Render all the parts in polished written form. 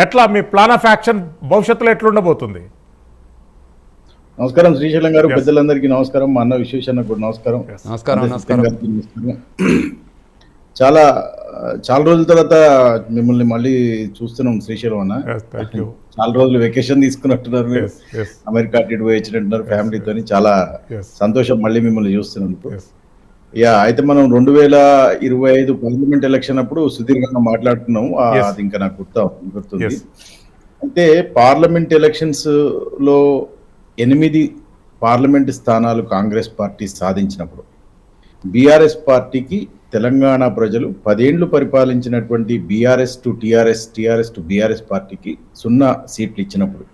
ఎట్లా మీ plan of action భవిష్యత్తులో ఎట్లుండబోతుంది? నమస్కారం శ్రీశైలం గారు, పెద్దలందరికీ నమస్కారం. మా అన్న విశ్వేశ్వరన్న కూడా నమస్కారం. చాలా రోజుల తర్వాత మిమ్మల్ని మళ్ళీ చూస్తున్నాం శ్రీశైలం అన్న. చాలా రోజులు వెకేషన్ తీసుకున్నట్టున్నారు, అమెరికా అటు పోయి వచ్చినట్టున్నారు ఫ్యామిలీతో. చాలా సంతోషం మళ్ళీ మిమ్మల్ని చూస్తున్నందుకు. అయితే మనం 2025 పార్లమెంట్ ఎలక్షన్ అప్పుడు సుదీర్ఘంగా మాట్లాడుతున్నాం. అది ఇంకా నాకు గుర్తుంది. అయితే పార్లమెంట్ ఎలక్షన్స్ లో 8 పార్లమెంట్ స్థానాలు కాంగ్రెస్ పార్టీ సాధించినప్పుడు బీఆర్ఎస్ పార్టీకి తెలంగాణ ప్రజలు 10 ఏళ్లు పరిపాలించినటువంటి బీఆర్ఎస్ టు టీఆర్ఎస్, టీఆర్ఎస్ టు బీఆర్ఎస్ పార్టీకి 0 సీట్లు ఇచ్చినప్పుడు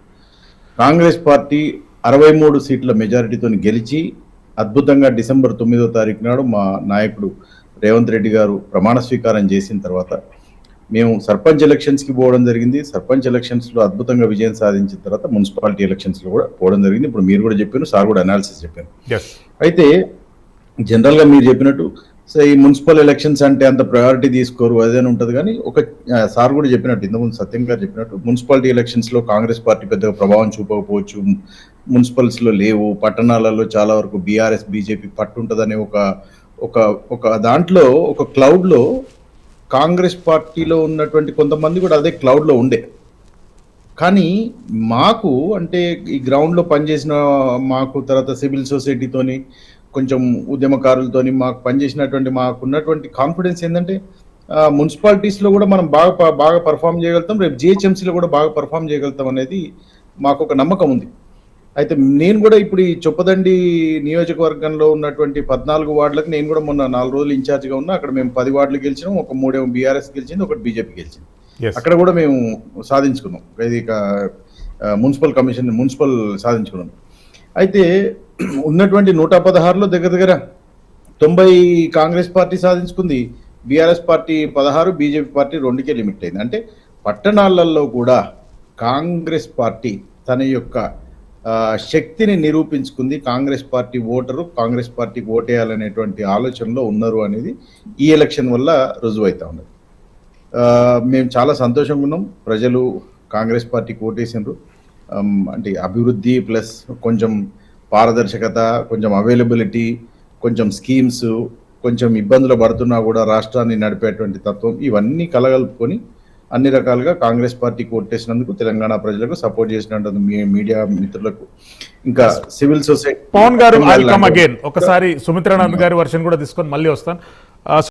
కాంగ్రెస్ పార్టీ 63 సీట్ల మెజారిటీతో గెలిచి అద్భుతంగా డిసెంబర్ 9వ తారీఖు నాడు మా నాయకుడు రేవంత్ రెడ్డి గారు ప్రమాణ స్వీకారం చేసిన తర్వాత మేము సర్పంచ్ ఎలక్షన్స్కి పోవడం జరిగింది. సర్పంచ్ ఎలక్షన్స్లో అద్భుతంగా విజయం సాధించిన తర్వాత మున్సిపాలిటీ ఎలక్షన్స్లో కూడా పోవడం జరిగింది. ఇప్పుడు మీరు కూడా చెప్పారు, సార్ కూడా అనాలిసిస్ చెప్పారు. అయితే జనరల్గా మీరు చెప్పినట్టు ఈ మున్సిపల్ ఎలక్షన్స్ అంటే అంత ప్రయారిటీ తీసుకోరు, అదేనే ఉంటుంది. కానీ సార్ కూడా చెప్పినట్టు, ఇంతకుముందు సత్యం గారు చెప్పినట్టు, మున్సిపాలిటీ ఎలక్షన్స్లో కాంగ్రెస్ పార్టీ పెద్దగా ప్రభావం చూపకపోవచ్చు, మున్సిపల్స్లో లేవు, పట్టణాలలో చాలా వరకు బీఆర్ఎస్ బీజేపీ పట్టుంటుందనే ఒక దాంట్లో ఒక క్లౌడ్లో కాంగ్రెస్ పార్టీలో ఉన్నటువంటి కొంతమంది కూడా అదే క్లౌడ్లో ఉండే. కానీ మాకు అంటే ఈ గ్రౌండ్లో పనిచేసిన మాకు, తర్వాత సివిల్ సొసైటీతోని, కొంచెం ఉద్యమకారులతోని మాకు పనిచేసినటువంటి మాకున్నటువంటి కాన్ఫిడెన్స్ ఏంటంటే మున్సిపాలిటీస్లో కూడా మనం బాగా పర్ఫామ్ చేయగలుగుతాం, రేపు జిహెచ్ఎంసీలో కూడా బాగా పర్ఫామ్ చేయగలుగుతాం అనేది మాకు ఒక నమ్మకం ఉంది. అయితే నేను కూడా ఇప్పుడు ఈ చొప్పదండి నియోజకవర్గంలో ఉన్నటువంటి 14 వార్డులకు నేను కూడా మొన్న 4 రోజులు ఇన్ఛార్జ్గా ఉన్నా. అక్కడ మేము 10 వార్డులు గెలిచినాం, ఒక 3 బీఆర్ఎస్ గెలిచింది, ఒకటి బీజేపీ గెలిచింది. అక్కడ కూడా మేము సాధించుకున్నాం, ఇది మున్సిపల్ సాధించుకున్నాం. అయితే ఉన్నటువంటి 116లో దగ్గర 90 కాంగ్రెస్ పార్టీ సాధించుకుంది, బీఆర్ఎస్ పార్టీ 16, బీజేపీ పార్టీ 2కే లిమిట్ అయింది. అంటే పట్టణాలలో కూడా కాంగ్రెస్ పార్టీ తన యొక్క శక్తిని నిరూపించుకుంది. కాంగ్రెస్ పార్టీ ఓటరు కాంగ్రెస్ పార్టీకి ఓటేయాలనేటువంటి ఆలోచనలో ఉన్నారు అనేది ఈ ఎలక్షన్ వల్ల రుజువైతా ఉన్నది. మేము చాలా సంతోషంగా ఉన్నాం. ప్రజలు కాంగ్రెస్ పార్టీకి ఓటేసినారు. అంటే అభివృద్ధి ప్లస్ కొంచెం పారదర్శకత, కొంచెం అవైలబిలిటీ, కొంచెం స్కీమ్స్, కొంచెం ఇబ్బందులు పడుతున్నా కూడా రాష్ట్రాన్ని నడిపేటువంటి తత్వం, ఇవన్నీ కలగలుపుకొని అన్ని రకాలుగా కాంగ్రెస్ పార్టీకి ఓటేసినందుకు తెలంగాణ ప్రజలకు సపోర్ట్ చేసినందుకు మీ మీడియా మిత్రులకు, ఇంకా సివిల్ సొసైటీ. పవన్ గారు, ఒకసారి సుమిత్రానంద్ గారి వర్షన్ కూడా తీసుకొని మళ్ళీ వస్తాను.